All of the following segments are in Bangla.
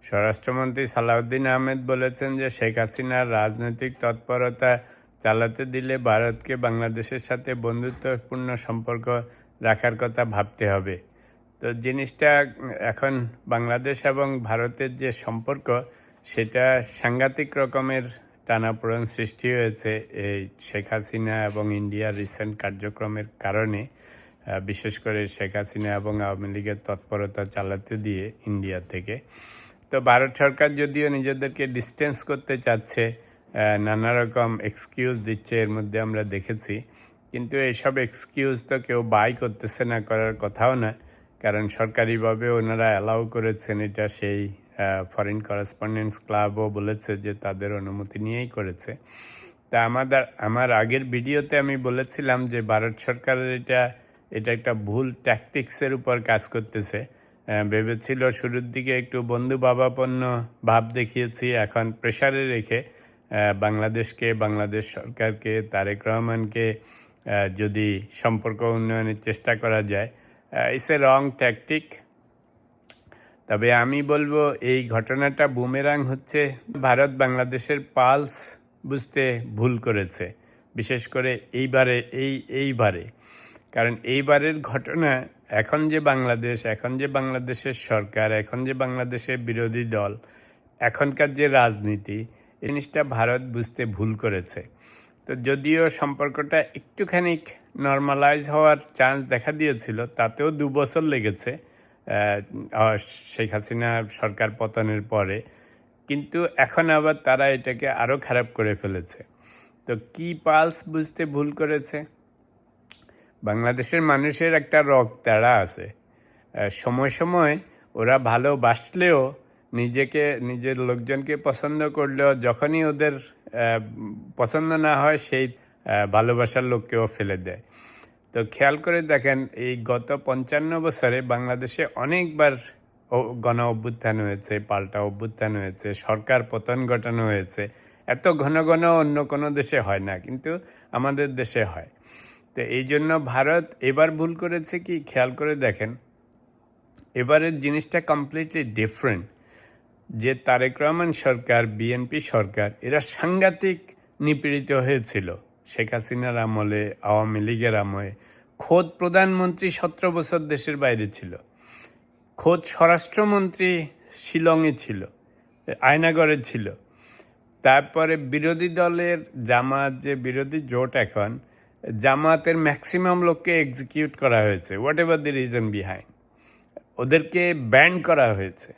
স্বরাষ্ট্রমন্ত্রী সালাউদ্দিন আহমেদ বলেছেন যে শেখ হাসিনার রাজনৈতিক তৎপরতা চালাতে দিলে ভারতকে বাংলাদেশের সাথে বন্ধুত্বপূর্ণ সম্পর্ক রাখার কথা ভাবতে হবে। তো জিনিসটা এখন বাংলাদেশ এবং ভারতের যে সম্পর্ক সেটা সাংঘাতিক রকমের টানাপোড়েন সৃষ্টি হয়েছে এই শেখ হাসিনা এবং ইন্ডিয়ার রিসেন্ট কার্যক্রমের কারণে, বিশেষ করে শেখ হাসিনা এবং আওয়ামী লীগের তৎপরতা চালাতে দিয়ে ইন্ডিয়া থেকে। তো ভারত সরকার যদিও নিজেদেরকে ডিস্টেন্স করতে চাচ্ছে, নানা রকম এক্সকিউজ দিচ্ছে, এর মধ্যে আমরা দেখেছি, কিন্তু এইসব এক্সকিউজ তো কেউ বাই করতেছে না, করার কথাও না, কারণ সরকারিভাবে ওনারা অ্যালাউ করেছেন এটা। সেই ফরেন করেসপন্ডেন্টস ক্লাবও বলেছে যে তাদের অনুমতি নিয়েই করেছে। তা আমার আগের ভিডিওতে আমি বলেছিলাম যে ভারত সরকারের এটা একটা ভুল ট্যাকটিক্সের উপর কাজ করতেছে। ভেবেছিল শুরুর দিকে একটু বন্ধু ভাবাপন্ন ভাব দেখিয়েছি, এখন প্রেশারে রেখে বাংলাদেশ সরকারকে, তারেক রহমানকে যদি সম্পর্ক উন্নয়নের চেষ্টা করা যায়, ইটস এ রং ট্যাকটিক। তবে আমি বলবো এই ঘটনাটা বুমেরাং হচ্ছে। ভারত বাংলাদেশের পালস বুঝতে ভুল করেছে, বিশেষ করে এইবারে। কারণ এইবারের ঘটনা, এখন যে বাংলাদেশের সরকার, এখন যে বাংলাদেশের বিরোধী দল, এখনকার যে রাজনীতি, এই জিনিসটা ভারত বুঝতে ভুল করেছে। তো যদিও সম্পর্কটা একটুখানি নর্মালাইজ হওয়ার চান্স দেখা দিয়েছিল, তাতেও 2 বছর লেগেছে শেখ হাসিনা সরকার পতনের পরে, কিন্তু এখন আবার তারা এটাকে আরও খারাপ করে ফেলেছে। তো কি পালস বুঝতে ভুল করেছে? বাংলাদেশের মানুষের একটা রক্তাড়া আছে, সময় সময় ওরা ভালোবাসলেও, নিজের লোকজনকে পছন্দ করলেও, যখনই ওদের পছন্দ না হয় সেই ভালোবাসার লোককেও ফেলে দেয়। তো খেয়াল করে দেখেন, এই গত 55 বছরে বাংলাদেশে অনেকবার গণ অভ্যুত্থান হয়েছে, পাল্টা অভ্যুত্থান হয়েছে, সরকার পতন ঘটানো হয়েছে। এত ঘন ঘন অন্য কোনো দেশে হয় না, কিন্তু আমাদের দেশে হয়। তো এই জন্য ভারত এবার ভুল করেছে কি, খেয়াল করে দেখেন, এবারের জিনিসটা কমপ্লিটলি ডিফারেন্ট। যে তারেক রহমান সরকার, বিএনপি সরকার, এরা সাংঘাতিক নিপীড়িত হয়েছিল শেখ হাসিনার আমলে, আওয়ামী লীগের আমলে। খোদ প্রধানমন্ত্রী 17 বছর দেশের বাইরে ছিল, খোদ স্বরাষ্ট্রমন্ত্রী শিলংয়ে ছিল, আয়নাগড়ে ছিল। তারপরে বিরোধী দলের জামাত, যে বিরোধী জোট এখন, জামাতের ম্যাক্সিমাম লোককে এক্সিকিউট করা হয়েছে, what ever the reason behind, ওদেরকে ব্যান করা হয়েছে।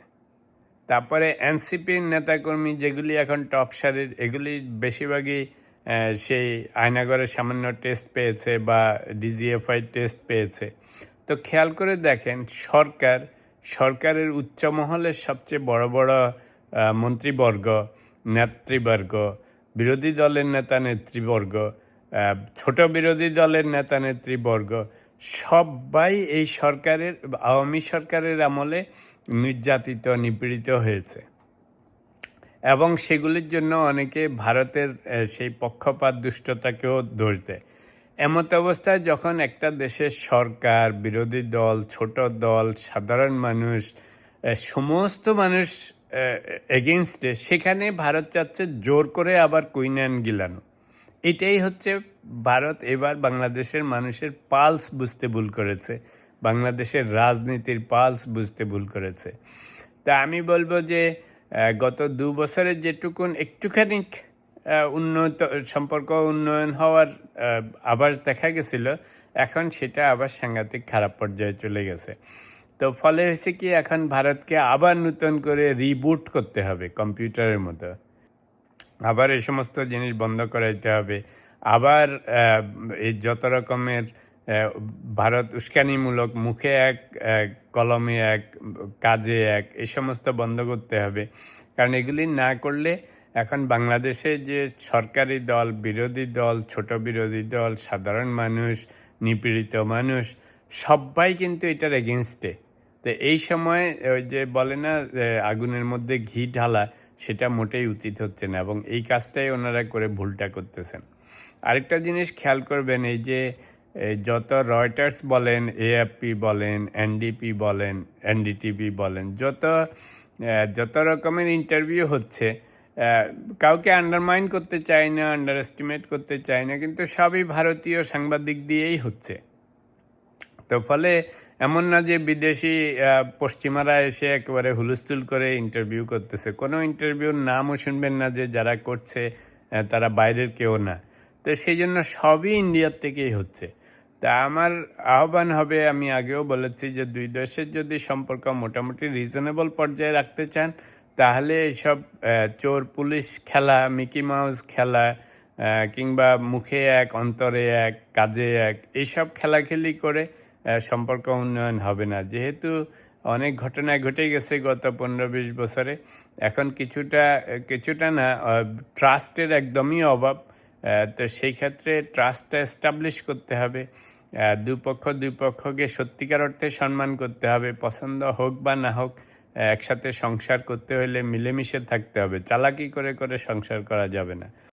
তারপরে এনসিপির নেতাকর্মী যেগুলি এখন টপ সারির, এগুলি বেশিরভাগই সেই আয়নাগড়ের সামান্য টেস্ট পেয়েছে বা ডিজিএফআই টেস্ট পেয়েছে। তো খেয়াল করে দেখেন, সরকারের উচ্চ মহলের সবচেয়ে বড় বড় মন্ত্রীবর্গ, নেতৃবর্গ, বিরোধী দলের নেতা নেতৃবর্গ, ছোট বিরোধী দলের নেতা নেতৃবর্গ, সবাই এই সরকারের, আওয়ামী সরকারের আমলে নির্যাতিত, নিপীড়িত হয়েছে। এবং সেগুলির জন্য অনেকে ভারতের সেই পক্ষপাত দুষ্টতাকেও দোষ দেয়। এমত অবস্থায় যখন একটা দেশের সরকার, বিরোধী দল, ছোট দল, সাধারণ মানুষ, সমস্ত মানুষ এগেনস্টে, সেখানে ভারত চাচ্ছে জোর করে আবার কুইন অ্যান্ড গিলানো। এটাই হচ্ছে ভারত এবার বাংলাদেশের মানুষের পালস বুঝতে ভুল করেছে, বাংলাদেশের রাজনীতির পালস বুঝতে ভুল করেছে। তা আমি বলবো যে গত 2 বছরের যেটুকুন একটুখানি সম্পর্ক উন্নয়ন হওয়ার আবার দেখা গেছিল, এখন সেটা আবার সাংঘাতিক খারাপ পর্যায়ে চলে গেছে। তো ফলে হয়েছে কি, এখন ভারতকে আবার নতুন করে রিবুট করতে হবে, কম্পিউটারের মতো। আবার এই সমস্ত জিনিস বন্ধ করাইতে হবে, আবার এই যত রকমের ভারত উস্কানিমূলক, মুখে এক, কলমে এক, কাজে এক, এই সমস্ত বন্ধ করতে হবে। কারণ এগুলি না করলে এখন বাংলাদেশে যে সরকারি দল, বিরোধী দল, ছোট বিরোধী দল, সাধারণ মানুষ, নিপীড়িত মানুষ, সবাই কিন্তু এটার এগেনস্টে। তো এই সময় ওই যে বলে না, আগুনের মধ্যে ঘি ঢালা, সেটা মোটেই উচিত হচ্ছে না, এবং এই কাজটাই ওনারা করে ভুলটা করতেছেন। আরেকটা জিনিস খেয়াল করবেন, এই যে যত রয়টার্স বলেন, এএফপি বলেন, এনডিপি বলেন, এনডিটিভি বলেন, যত যত রকমের ইন্টারভিউ হচ্ছে, কাউকে আন্ডারমাইন করতে চাই না, আন্ডার এস্টিমেট করতে চাই না, কিন্তু সবই ভারতীয় সাংবাদিক দিয়েই হচ্ছে। তো ফলে এমন না যে বিদেশি পশ্চিমারা এসে একেবারে হুলস্থুল করে ইন্টারভিউ করতেছে। কোনো ইন্টারভিউর নামও শুনবেন না যে যারা করছে তারা বাইরের কেউ না। তো সেই জন্য সবই ইন্ডিয়ার থেকেই হচ্ছে। তা আমার আহ্বান হবে, আমি আগেও বলেছি যে দুই দেশের যদি সম্পর্ক মোটামুটি রিজনেবল পর্যায়ে রাখতে চান, তাহলে এইসব চোর পুলিশ খেলা, মিকি মাউস খেলা, কিংবা মুখে এক অন্তরে এক কাজে এক, এইসব খেলাখেলি করে সম্পর্ক উন্নয়ন হবে না। যেহেতু অনেক ঘটনা ঘটে গেছে গত 15-20 বছরে, এখন কিছুটা না, ট্রাস্টের একদমই অভাব। তো সেই ক্ষেত্রে ট্রাস্টটা এস্টাবলিশ করতে হবে। দুই পক্ষকে সত্যিকার অর্থে সম্মান করতে হবে। পছন্দ হোক বা না হোক, একসাথে সংসার করতে হলে মিলেমিশে থাকতে হবে। চালাকি করে সংসার করা যাবে না।